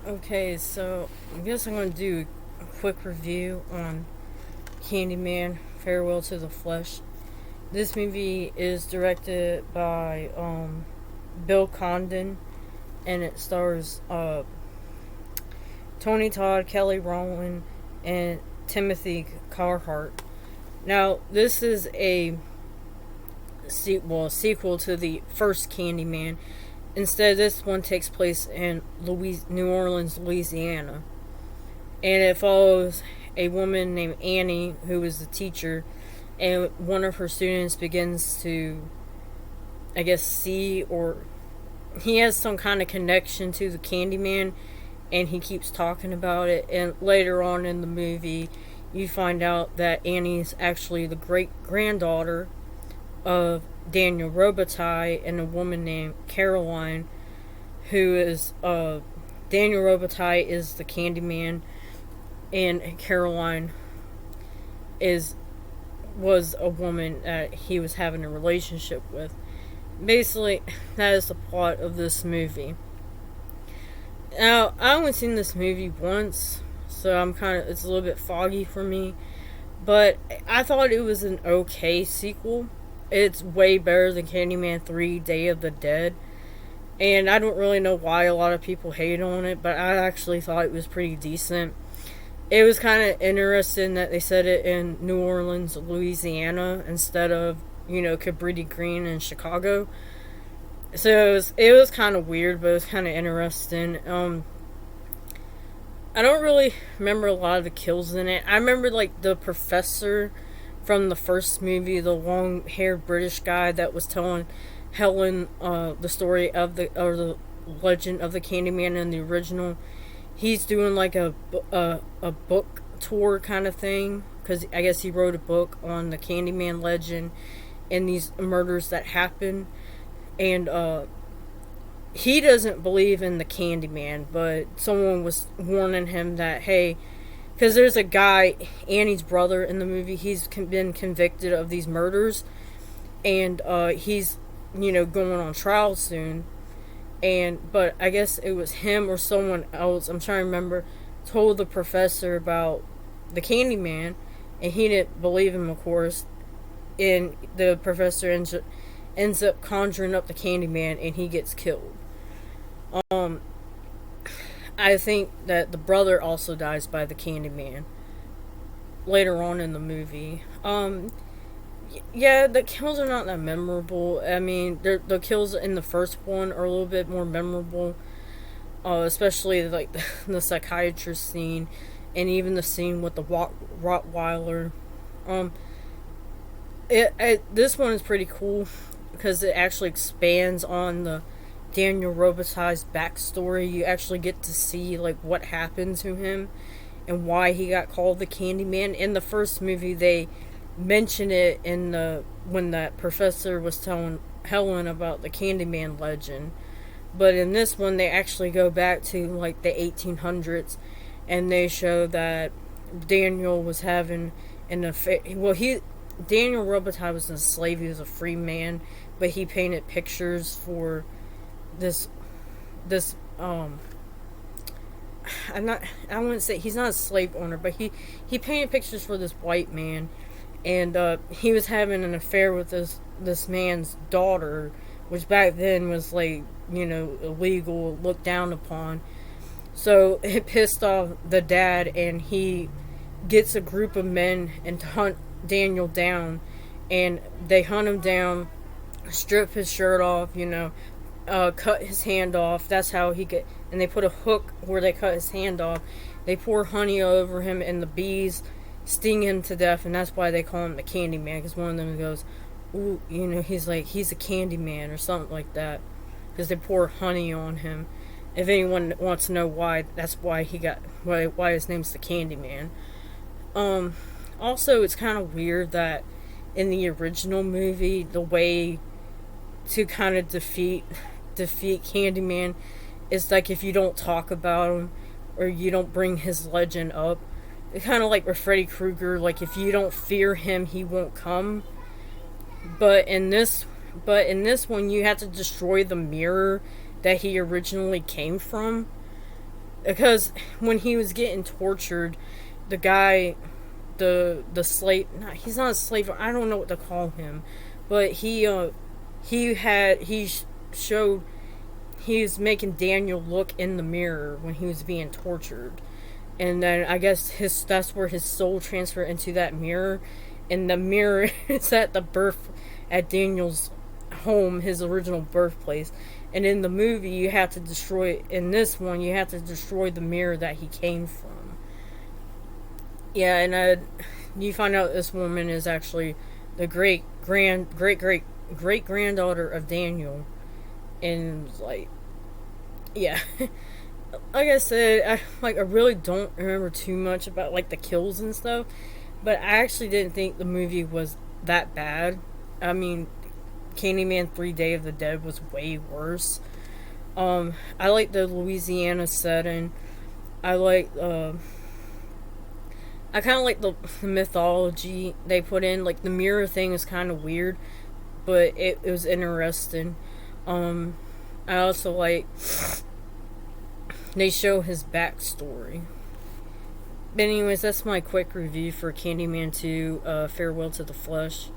Okay, so I guess I'm going to do a quick review on Candyman Farewell to the Flesh. This movie is directed by Bill Condon, and it stars Tony Todd, Kelly Rowland, and Timothy Carhart. Now, this is a sequel to the first Candyman. Instead, this one takes place in New Orleans, Louisiana, and it follows a woman named Annie who is the teacher, and one of her students begins to, I guess, see, or he has some kind of connection to the Candyman, and he keeps talking about it. And later on in the movie, you find out that Annie's actually the great granddaughter of Daniel Robitaille and a woman named Caroline, who is Daniel Robitaille is the Candyman, and Caroline was a woman that he was having a relationship with. Basically, that is the plot of this movie. Now, I only seen this movie once, so it's a little bit foggy for me, but I thought it was an okay sequel. It's way better than Candyman 3 Day of the Dead. And I don't really know why a lot of people hate on it, but I actually thought it was pretty decent. It was kind of interesting that they said it in New Orleans, Louisiana, instead of, Cabrini Green in Chicago. So it was kind of weird, but it was kind of interesting. I don't really remember a lot of the kills in it. I remember, the professor from the first movie, the long-haired British guy that was telling Helen the story of the legend of the Candyman in the original. He's doing a book tour kind of thing, because I guess he wrote a book on the Candyman legend and these murders that happened. And he doesn't believe in the Candyman, but someone was warning him that, hey, because there's a guy, Annie's brother in the movie, he's been convicted of these murders, and he's, going on trial soon. But I guess it was him or someone else, I'm trying to remember, told the professor about the Candyman, and he didn't believe him, of course, and the professor ends up conjuring up the Candyman, and he gets killed. I think that the brother also dies by the Candyman later on in the movie. Yeah, the kills are not that memorable. I mean, the kills in the first one are a little bit more memorable, especially the psychiatrist scene, and even the scene with the Rottweiler. This one is pretty cool because it actually expands on the Daniel Robitaille's backstory. You actually get to see what happened to him and why he got called the Candyman. In the first movie, they mention it when that professor was telling Helen about the Candyman legend. But in this one, they actually go back to the 1800s, and they show that Daniel was having an affair. Well, Daniel Robitaille was a slave. He was a free man, but he painted pictures for this I wouldn't say he's not a slave owner, but he painted pictures for this white man, and he was having an affair with this man's daughter, which back then was illegal, looked down upon. So it pissed off the dad, and he gets a group of men and hunt Daniel down, and they hunt him down, strip his shirt off, cut his hand off. That's how and they put a hook where they cut his hand off. They pour honey over him, and the bees sting him to death, and that's why they call him the Candyman, because one of them goes, ooh, he's a Candyman or something like that, because they pour honey on him. If anyone wants to know why, that's why why his name's the Candyman. Also, it's kind of weird that in the original movie, the way to kind of defeat Candyman is if you don't talk about him or you don't bring his legend up. It's kind of like with Freddy Krueger, if you don't fear him, he won't come. But in this one, you have to destroy the mirror that he originally came from. because when he was getting tortured, the guy, the slave, not, he's not a slave, I don't know what to call him, but he showed, he was making Daniel look in the mirror when he was being tortured, and then I guess his that's where his soul transferred into that mirror, and the mirror is at Daniel's home, his original birthplace. And in the movie, you have to destroy. In this one, you have to destroy the mirror that he came from. Yeah, and you find out this woman is actually the great granddaughter of Daniel, and like, yeah, like I said, I really don't remember too much about like the kills and stuff, but I actually didn't think the movie was that bad. I mean, Candyman 3 Day of the Dead was way worse. I like the Louisiana setting. I like I kind of like the mythology they put in. Like the mirror thing is kind of weird, but it was interesting. I also like they show his backstory. But anyways, that's my quick review for Candyman 2, Farewell to the Flesh.